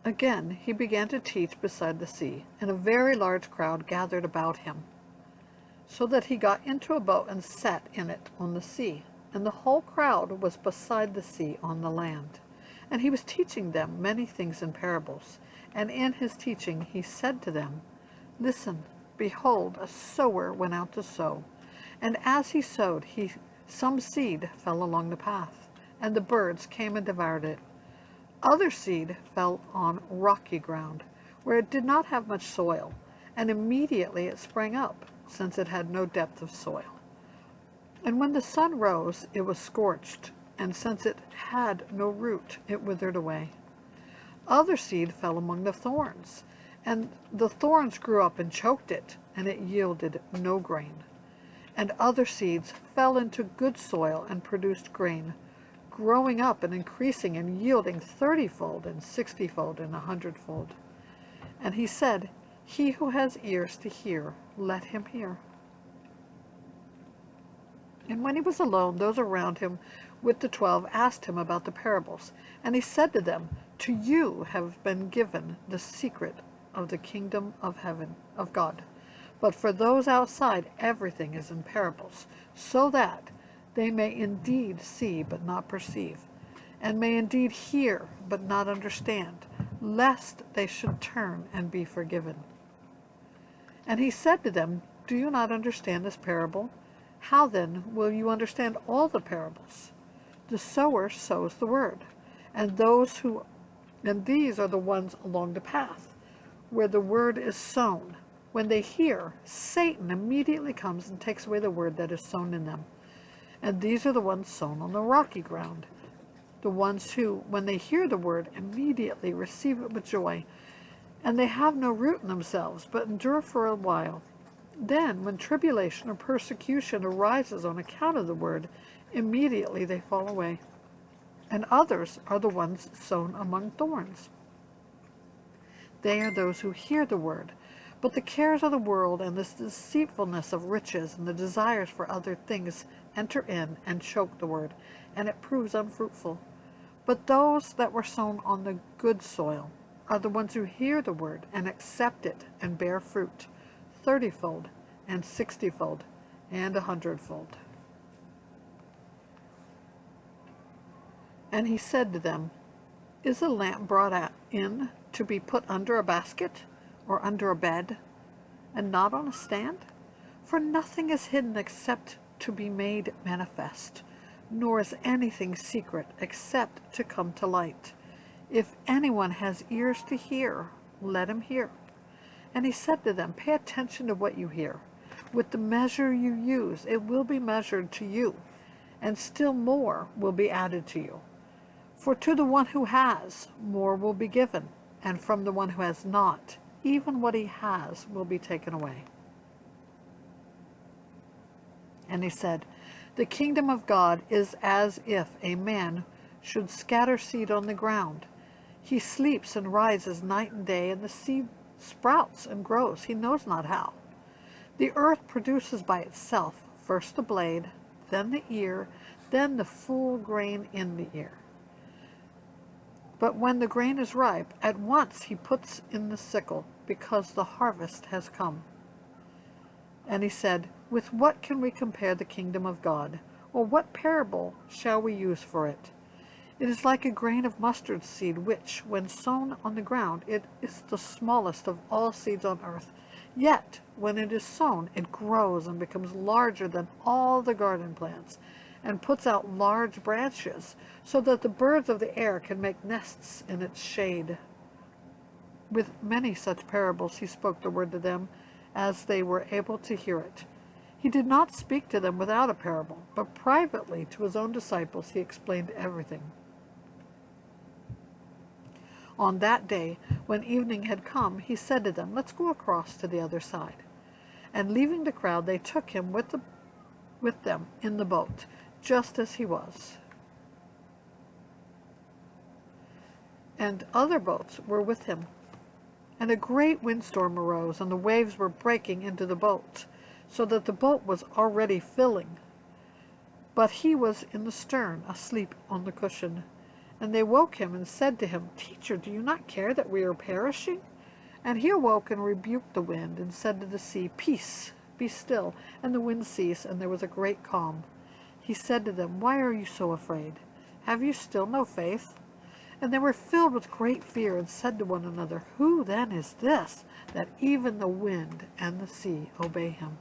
Again he began to teach beside the sea, and a very large crowd gathered about him, so that he got into a boat and sat in it on the sea, and the whole crowd was beside the sea on the land. And he was teaching them many things in parables. And in his teaching he said to them, Listen, behold, a sower went out to sow. And as he sowed, some seed fell along the path, and the birds came and devoured it. Other seed fell on rocky ground, where it did not have much soil, and immediately it sprang up, since it had no depth of soil. And when the sun rose, it was scorched, and since it had no root, it withered away. Other seed fell among the thorns, and the thorns grew up and choked it, and it yielded no grain. And other seeds fell into good soil and produced grain, growing up and increasing and yielding 30-fold and 60-fold and 100-fold. And he said, He who has ears to hear, let him hear. And when he was alone, those around him with the 12 asked him about the parables. And he said to them, To you have been given the secret of the kingdom of heaven, of God. But for those outside, everything is in parables, so that they may indeed see but not perceive, and may indeed hear but not understand, lest they should turn and be forgiven. And he said to them, Do you not understand this parable? How then will you understand all the parables? The sower sows the word, and these are the ones along the path, where the word is sown. When they hear, Satan immediately comes and takes away the word that is sown in them. And these are the ones sown on the rocky ground, the ones who, when they hear the word, immediately receive it with joy, and they have no root in themselves, but endure for a while. Then, when tribulation or persecution arises on account of the word, immediately they fall away. And others are the ones sown among thorns. They are those who hear the word, but the cares of the world and the deceitfulness of riches and the desires for other things enter in and choke the word, and it proves unfruitful. But those that were sown on the good soil are the ones who hear the word and accept it and bear fruit, 30-fold and 60-fold and 100-fold. And he said to them, Is a lamp brought in to be put under a basket, or under a bed, and not on a stand? For nothing is hidden except to be made manifest, nor is anything secret except to come to light. If anyone has ears to hear, let him hear. And he said to them, Pay attention to what you hear. With the measure you use, it will be measured to you, and still more will be added to you. For to the one who has, more will be given, and from the one who has not, even what he has will be taken away. And he said, The kingdom of God is as if a man should scatter seed on the ground. He sleeps and rises night and day, and the seed sprouts and grows, he knows not how. The earth produces by itself first the blade, then the ear, then the full grain in the ear. But when the grain is ripe, at once he puts in the sickle, because the harvest has come. And he said, With what can we compare the kingdom of God? Or what parable shall we use for it? It is like a grain of mustard seed, which, when sown on the ground, it is the smallest of all seeds on earth. Yet, when it is sown, it grows and becomes larger than all the garden plants, and puts out large branches, so that the birds of the air can make nests in its shade. With many such parables he spoke the word to them, as they were able to hear it. He did not speak to them without a parable, but privately to his own disciples he explained everything. On that day, when evening had come, he said to them, Let's go across to the other side. And leaving the crowd, they took him with them in the boat, just as he was. And other boats were with him. And a great windstorm arose, and the waves were breaking into the boat, so that the boat was already filling. But he was in the stern, asleep on the cushion. And they woke him and said to him, Teacher, do you not care that we are perishing? And he awoke and rebuked the wind, and said to the sea, Peace, be still. And the wind ceased, and there was a great calm. He said to them, Why are you so afraid? Have you still no faith? And they were filled with great fear, and said to one another, Who then is this, that even the wind and the sea obey him?